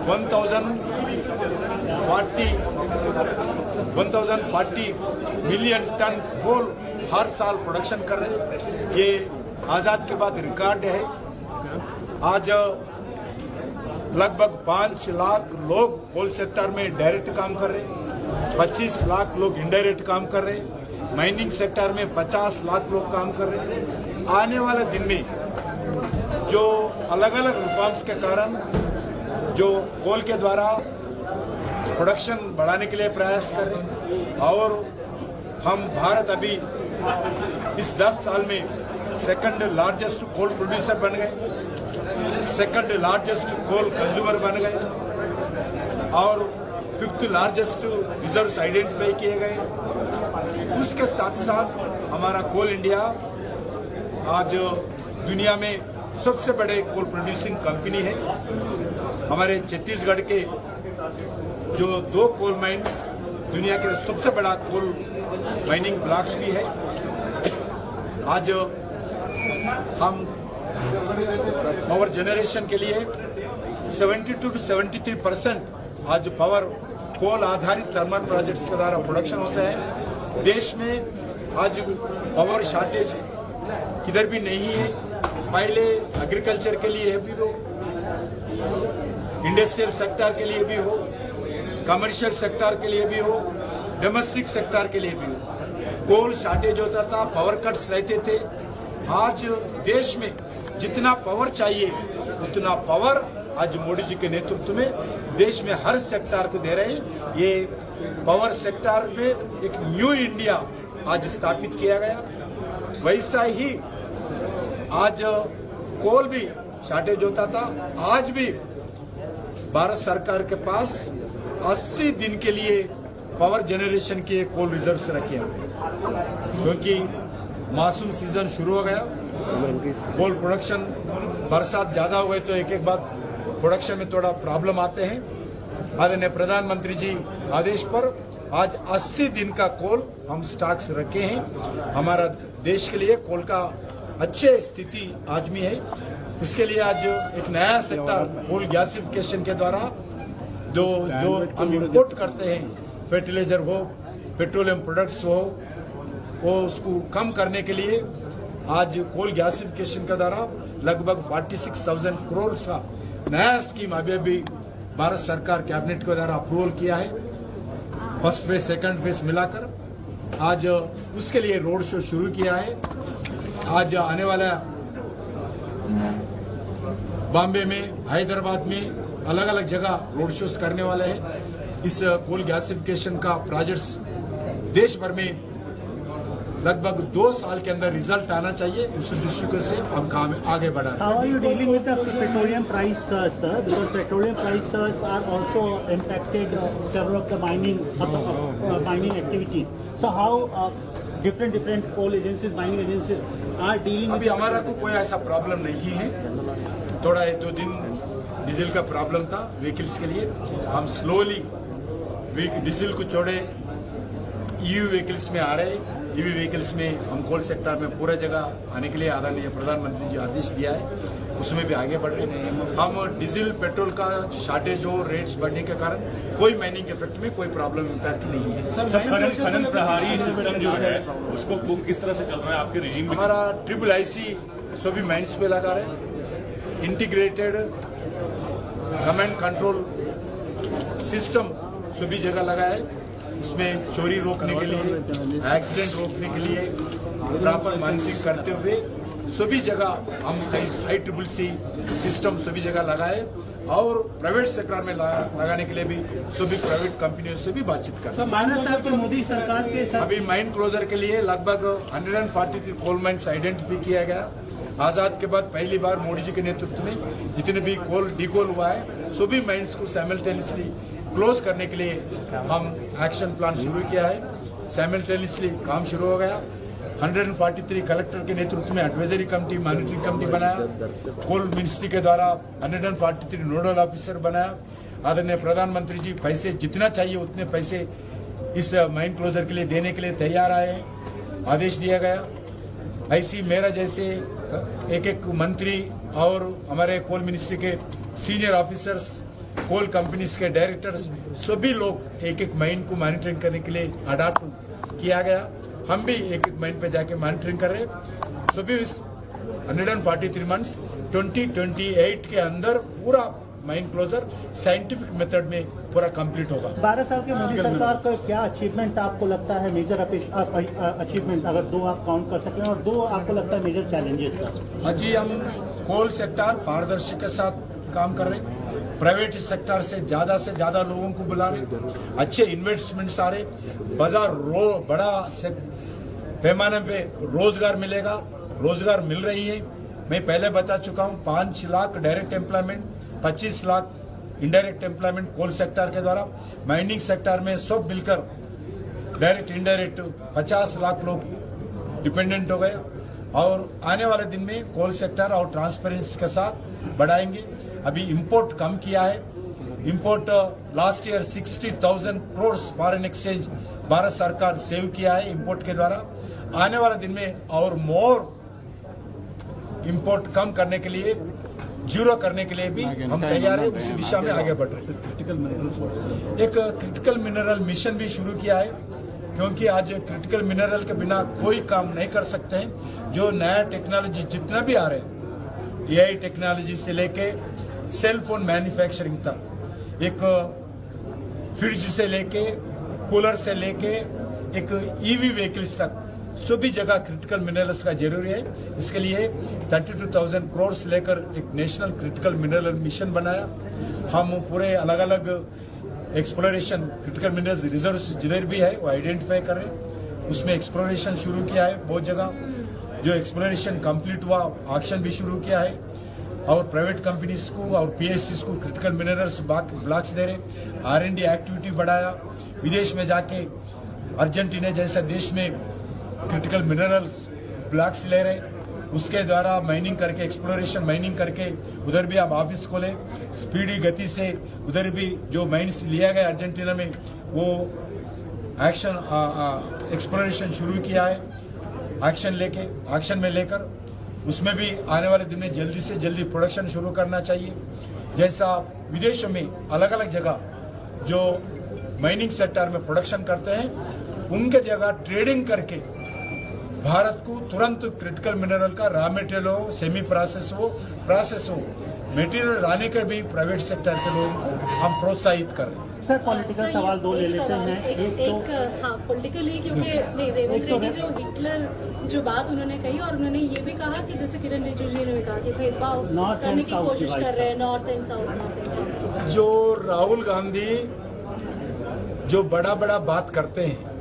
1040 million ton coal हर साल production कर रहे हैं। ये आज़ाद के बाद रिकॉर्ड है। आज लगभग 5 लाख लोग कोल सेक्टर में डायरेक्ट काम कर रहे हैं, 25 लाख लोग इनडायरेक्ट काम कर रहे हैं, माइनिंग सेक्टर में 50 लाख लोग काम कर रहे हैं। आने वाले दिन में जो अलग अलग रिफॉर्म्स के कारण जो कोल के द्वारा प्रोडक्शन बढ़ाने के लिए प्रयास कर रहे हैं और हम भारत अभी इस 10 साल में सेकंड लार्जेस्ट कोल प्रोड्यूसर बन गए, सेकंड लार्जेस्ट कोल कंज्यूमर बन गए और 5th लार्जेस्ट रिजर्व्स आइडेंटिफाई किए गए। उसके साथ साथ हमारा कोल इंडिया आज दुनिया में सबसे बड़े कोल प्रोड्यूसिंग कंपनी है। हमारे छत्तीसगढ़ के जो 2 कोल माइंस दुनिया के सबसे बड़ा कोल माइनिंग ब्लॉक्स भी है। आज हम पावर जनरेशन के लिए 72 to 73% आज पावर कोल आधारित थर्मल प्रोजेक्ट्स के द्वारा प्रोडक्शन होता है। देश में आज पावर शॉर्टेज किधर भी नहीं है। पहले एग्रीकल्चर के लिए भी हो, इंडस्ट्रियल सेक्टर के लिए भी हो, कमर्शियल सेक्टर के लिए भी हो, डोमेस्टिक सेक्टर के लिए भी हो, कोल शॉर्टेज होता था, पावर कट्स रहते थे। आज देश में जितना पावर चाहिए उतना पावर आज मोदी जी के नेतृत्व में देश में हर सेक्टर को दे रहे हैं। ये पावर सेक्टर में एक न्यू इंडिया आज स्थापित किया गया। वैसा ही आज कोल भी शॉर्टेज होता था, आज भी भारत सरकार के पास 80 दिन के लिए पावर जनरेशन के कोल रिजर्व्स रखे हैं, क्योंकि मानसून सीजन शुरू हो गया। कोल प्रोडक्शन बरसात ज्यादा हो गए तो एक बार प्रोडक्शन में थोड़ा प्रॉब्लम आते हैं। आदरणीय प्रधानमंत्री जी आदेश पर आज 80 दिन का कोल हम स्टॉक्स रखे हैं। हमारा देश के लिए कोल का अच्छे स्थिति आज में है। उसके लिए आज एक नया सेक्टर कोल गैसिफिकेशन के द्वारा जो हम इंपोर्ट करते हैं, फर्टिलाइजर हो, पेट्रोलियम प्रोडक्ट्स हो, वो उसको कम करने के लिए आज कोल गैसिफिकेशन के द्वारा लगभग 46,000 करोड़ का नया स्कीम अभी भारत सरकार कैबिनेट के द्वारा अप्रूवल किया है। फर्स्ट फेज सेकंड फेज मिलाकर आज उसके लिए रोड शो शुरू किया है। आज आने वाला बॉम्बे में, हैदराबाद में अलग अलग जगह रोड शोज करने वाले हैं। इस कोल गैसिफिकेशन का प्रोजेक्ट्स देश भर में लगभग 2 साल के अंदर रिजल्ट आना चाहिए। उस दृष्टि से हम काम आगे बढ़ा रहे हैं। How are you dealing with the petroleum price, sir? Because petroleum prices are also impacted several of the mining activities. So how different coal agencies, mining agencies are dealing? अभी हमारा को कोई ऐसा प्रॉब्लम नहीं है। थोड़ा 1-2 दिन डीजल का प्रॉब्लम था व्हीकल्स के लिए। हम स्लोली डीजल को छोड़े ईवी व्हीकल्स में आ रहे। ईवी व्हीकल्स में हम कोल सेक्टर में पूरा जगह आने के लिए आदरणीय प्रधानमंत्री जी आदेश दिया है, उसमें भी आगे बढ़ रहे हैं। हम डीजल पेट्रोल का शॉर्टेज हो, रेट्स बढ़ने के कारण कोई माइनिंग इफेक्ट में कोई प्रॉब्लम इम्पैक्ट नहीं है। खनन प्रभारी सिस्टम जो है उसको किस तरह से चल रहा है आपके रिजीम में? हमारा IIIC सभी माइंस पे लगा रहे हैं। इंटीग्रेटेड कमांड कंट्रोल सिस्टम सभी जगह लगा है। उसमें चोरी रोकने के लिए, एक्सीडेंट रोकने के लिए प्रॉपर मॉनिटरिंग करते हुए सभी जगह हम ICCC सिस्टम सभी जगह लगाए और प्राइवेट सेक्टर में लगाने के लिए भी सभी प्राइवेट कंपनियों से भी बातचीत कर। मोदी सरकार के साथ अभी माइन क्लोजर के लिए लगभग 143 कोल माइंस आइडेंटिफाई किया गया। आजाद के बाद पहली बार मोदी जी के नेतृत्व में जितने भी कोल डिकोल हुआ है सभी माइंस को साइमल्टेनियसली क्लोज करने के लिए हम एक्शन प्लान शुरू किया है। साइमल्टेनियसली काम शुरू हो गया। 143 कलेक्टर के नेतृत्व में एडवाइजरी कमेटी, मॉनिटरिंग कमेटी बनाया। कोल मिनिस्ट्री के द्वारा 143 नोडल ऑफिसर बनाया। आदरणीय प्रधानमंत्री जी पैसे जितना चाहिए उतने पैसे इस माइन क्लोजर के लिए देने के लिए तैयार आए हैं, आदेश दिया गया। ऐसी मेरा जैसे एक मंत्री और हमारे कोल मिनिस्ट्री के सीनियर ऑफिसर्स कोल कंपनीज के डायरेक्टर्स सभी लोग एक एक माइन को मॉनिटरिंग करने के लिए अडॉप्ट किया गया। हम भी एक एक माइन पे जाके मॉनिटरिंग कर रहे हैं। सभी 143 मंथ्स 2028 के अंदर पूरा माइन क्लोजर साइंटिफिक मेथड में पूरा कंप्लीट होगा। 12 साल की मोदी सरकार का क्या अचीवमेंट आपको लगता है मेजर अचीवमेंट, अगर 2 आप काउंट कर सकें, और 2 आपको लगता है मेजर चैलेंजेस का? अजी हम कोल सेक्टर पारदर्शी के साथ काम कर रहे हैं, प्राइवेट सेक्टर से ज्यादा लोगों को बुला रहे, अच्छे इन्वेस्टमेंट्स आ रहे, बाजार बड़ा पैमाने पे रोजगार मिलेगा, रोजगार मिल रही है। मैं पहले बता चुका हूँ 5 lakh direct employment, 25 lakh indirect employment coal sector के द्वारा। माइनिंग सेक्टर में सब मिलकर डायरेक्ट इनडायरेक्ट 50 लाख लोग डिपेंडेंट हो गए, और आने वाले दिन में कोल सेक्टर और ट्रांसपेरेंसी के साथ बढ़ाएंगे। अभी इंपोर्ट कम किया है, import last year 60,000 crore foreign exchange Bharat सरकार सेव किया है इंपोर्ट के द्वारा। आने वाले दिन में और मोर इंपोर्ट कम करने के लिए, जीरो करने के लिए भी हम तैयार हैं, उसी दिशा में आगे बढ़ रहे हैं। एक क्रिटिकल मिनरल मिशन भी शुरू किया है, क्योंकि आज क्रिटिकल मिनरल के बिना कोई काम नहीं कर सकते हैं। जो नया टेक्नोलॉजी जितना भी आ रहे हैं, AI टेक्नोलॉजी से लेके सेल फोन मैन्युफैक्चरिंग तक, एक फ्रिज से लेके कूलर से लेके एक EV व्हीकल्स तक सभी जगह क्रिटिकल मिनरल्स का जरूरी है। इसके लिए 32,000 करोड़ से लेकर एक नेशनल क्रिटिकल मिनरल मिशन बनाया। हम पूरे अलग अलग एक्सप्लोरेशन क्रिटिकल मिनरल्स रिजर्व जिधर भी है वो आइडेंटिफाई कर रहे हैं, उसमें एक्सप्लोरेशन शुरू किया है बहुत जगह। जो एक्सप्लोरेशन कंप्लीट हुआ, ऑक्शन भी शुरू किया है, और प्राइवेट कंपनीज को और PSCs को क्रिटिकल मिनरल्स ब्लॉक्स दे रहे। R&D एक्टिविटी बढ़ाया, विदेश में जाके अर्जेंटीना जैसे देश में क्रिटिकल मिनरल्स ब्लॉक्स ले रहे, उसके द्वारा माइनिंग करके, एक्सप्लोरेशन माइनिंग करके उधर भी आप ऑफिस खोले, स्पीडी गति से उधर भी जो माइन्स लिया गया अर्जेंटीना में वो एक्शन एक्सप्लोरेशन शुरू किया है। एक्शन में लेकर उसमें भी आने वाले दिन में जल्दी से जल्दी प्रोडक्शन शुरू करना चाहिए। जैसा विदेशों में अलग अलग जगह जो माइनिंग सेक्टर में प्रोडक्शन करते हैं, उनके जगह ट्रेडिंग करके भारत को तुरंत क्रिटिकल मिनरल का रॉ मटेरियल हो, सेमी प्रोसेस हो, मटेरियल लाने के भी प्राइवेट सेक्टर के लोगों को हम प्रोत्साहित कर रहे हैं। सर पॉलिटिकल सवाल 2 ले लेते हैं। एक हाँ पॉलिटिकली, क्योंकि रेवंत रेड्डी जो हिटलर जो बात उन्होंने कही, और उन्होंने ये भी कहा कि जैसे किरण रिजिजू जी ने कहा कि भेदभाव करने की कोशिश कर रहे हैं नॉर्थ एंड साउथ। जो राहुल गांधी जो बड़ा बात करते हैं,